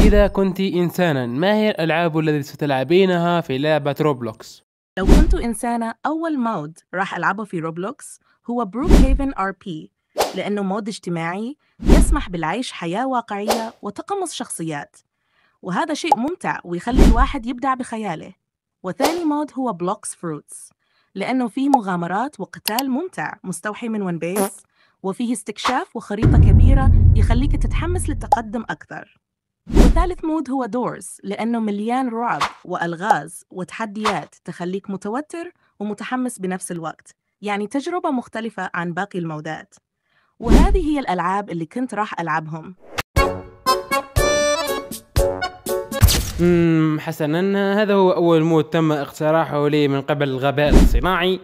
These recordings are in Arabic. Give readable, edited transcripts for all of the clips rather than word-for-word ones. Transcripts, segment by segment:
إذا كنت إنسانا، ما هي الألعاب التي ستلعبينها في لعبة روبلوكس؟ لو كنت إنسانة، أول مود راح ألعبه في روبلوكس هو بروك هيفن RP، لأنه مود اجتماعي يسمح بالعيش حياة واقعية وتقمص شخصيات، وهذا شيء ممتع ويخلي الواحد يبدع بخياله. وثاني مود هو بلوكس فروتس، لأنه فيه مغامرات وقتال ممتع مستوحي من ون بيس، وفيه استكشاف وخريطة كبيرة يخليك تتحمس للتقدم أكثر. وثالث مود هو دورز، لأنه مليان رعب وألغاز وتحديات تخليك متوتر ومتحمس بنفس الوقت، يعني تجربة مختلفة عن باقي المودات. وهذه هي الألعاب اللي كنت راح ألعبهم. حسنا، هذا هو أول مود تم اقتراحه لي من قبل الغباء الصناعي.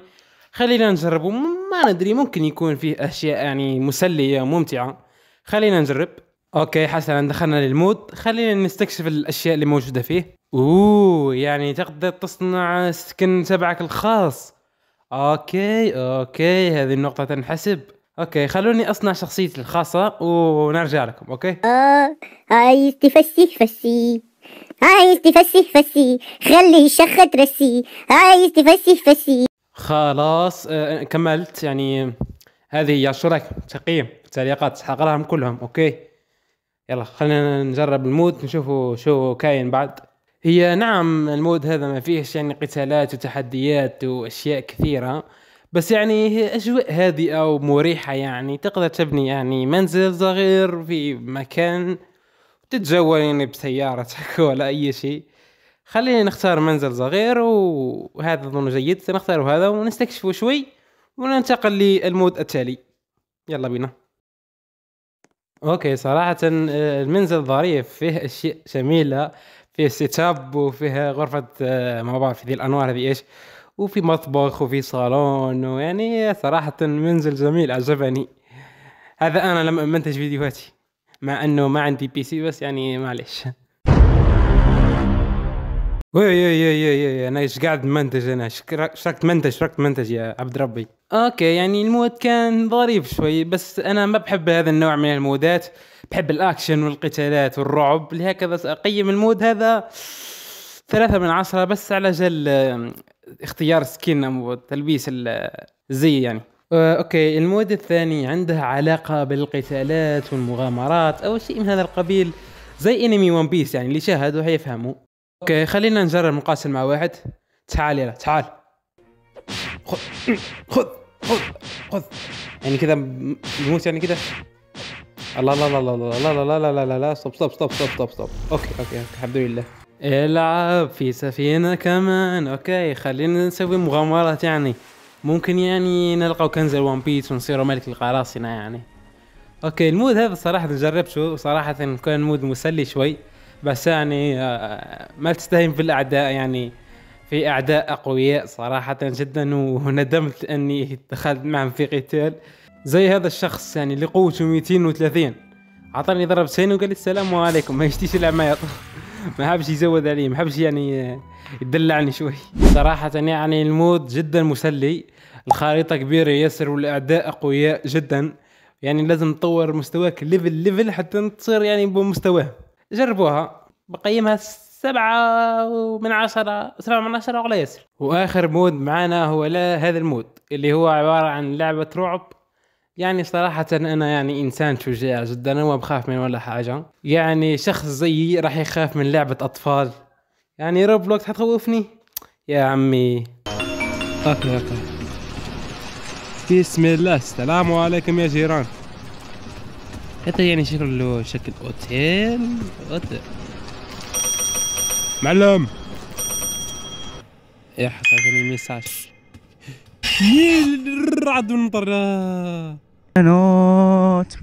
خلينا نجربه، ما ندري، ممكن يكون فيه أشياء يعني مسلية ممتعة. خلينا نجرب. اوكي حسنا، دخلنا للمود، خلينا نستكشف الاشياء اللي موجوده فيه. يعني تقدر تصنع سكن تبعك الخاص. اوكي هذه النقطه تنحسب. اوكي خلوني اصنع شخصيتي الخاصه ونرجع لكم. اوكي عايز تفسي فسي، عايز تفسي فسي، خلي الشخة ترسي، عايز تفسي فسي. خلاص كملت يعني. هذه هي شو رايك؟ تقييم التعليقات حقراهم كلهم. اوكي يلا خلينا نجرب المود نشوفوا شو كاين بعد. هي نعم المود هذا ما فيهش يعني قتالات وتحديات واشياء كثيرة، بس يعني هي اجواء هادئة ومريحة، يعني تقدر تبني يعني منزل صغير في مكان تتجول يعني بسيارتك ولا اي شيء. خلينا نختار منزل صغير وهذا اظن جيد، سنختار هذا ونستكشفه شوي وننتقل للمود التالي. يلا بينا. اوكي صراحة المنزل ظريف، فيه اشياء جميلة، فيه سيت اب وفيه غرفة ما بعرف ذي الانوار هذه ايش، وفي مطبخ وفي صالون، ويعني صراحة منزل جميل عجبني. هذا انا لما منتج فيديوهاتي، مع انه ما عندي بي سي، بس يعني معليش. وي انا ايش قاعد منتج؟ انا شركت منتج يا عبد ربي. اوكي يعني المود كان ظريف شوي، بس انا ما بحب هذا النوع من المودات، بحب الاكشن والقتالات والرعب، لهكذا ساقيم المود هذا 3/10، بس على جل اختيار سكين او تلبيس الزي يعني. اوكي المود الثاني عنده علاقة بالقتالات والمغامرات او شيء من هذا القبيل، زي انمي ون بيس، يعني اللي شاهدوا حيفهموا. اوكي خلينا نجرب نقاسم مع واحد. تعال يلا تعال، خذ خذ خذ خذ، يعني كذا نموت يعني كذا. الله لا لا لا لا لا لا لا لا لا لا، ستوب. اوكي الحمد لله. العب في سفينة كمان. اوكي خلينا نسوي مغامرات، يعني ممكن يعني نلقى كنز الوان بيس ونصير ملك القراصنة يعني. اوكي المود هذا صراحة جربته، صراحة كان مود مسلي شوي، بس يعني ما تستهين في الاعداء، يعني في اعداء اقوياء صراحة جدا، وندمت اني دخلت معهم في قتال. زي هذا الشخص يعني اللي قوته 230 عطاني ضربتين وقال لي السلام عليكم، ما يشتيش يلعب معي. ما حبش يزود علي، ما حبش يعني يدلعني شوي. صراحة يعني المود جدا مسلي، الخريطة كبيرة ياسر والاعداء اقوياء جدا، يعني لازم تطور مستواك ليفل حتى تصير يعني بمستواه. جربوها، بقيمها 7/10 ولا ياسر. واخر مود معنا هو هذا المود اللي هو عبارة عن لعبة رعب. يعني صراحة انا يعني انسان شجاع جدا، انا ما بخاف من ولا حاجة، يعني شخص زيي راح يخاف من لعبة اطفال؟ يعني روبلوكس حتخوفني يا عمي. اوكي بسم الله، السلام عليكم يا جيران. هذا يعني شكله شكل اوتيل. معلم يا حساسني ميساج رعد ونطر نوت.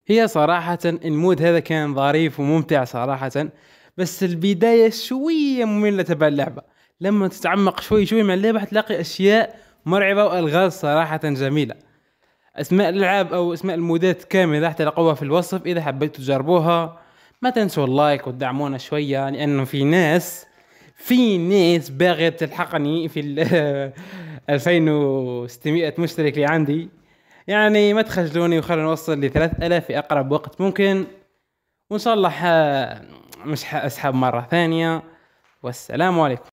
هي صراحة المود هذا كان ظريف وممتع صراحة، بس البداية شوية مملة تبع اللعبة. لما تتعمق شوي مع اللعبة حتلاقي أشياء مرعبة وألغاز صراحة جميلة. أسماء الألعاب أو أسماء المودات كاملة راح تلقوها في الوصف، إذا حبيتوا تجربوها ما تنسوا اللايك وتدعمونا شوية، لأنه في ناس باغية تلحقني في 2600 مشترك اللي عندي، يعني ما تخجلوني وخلونا نوصل ل 3000 في اقرب وقت ممكن، وان شاء الله مش اسحب مرة ثانية. والسلام عليكم.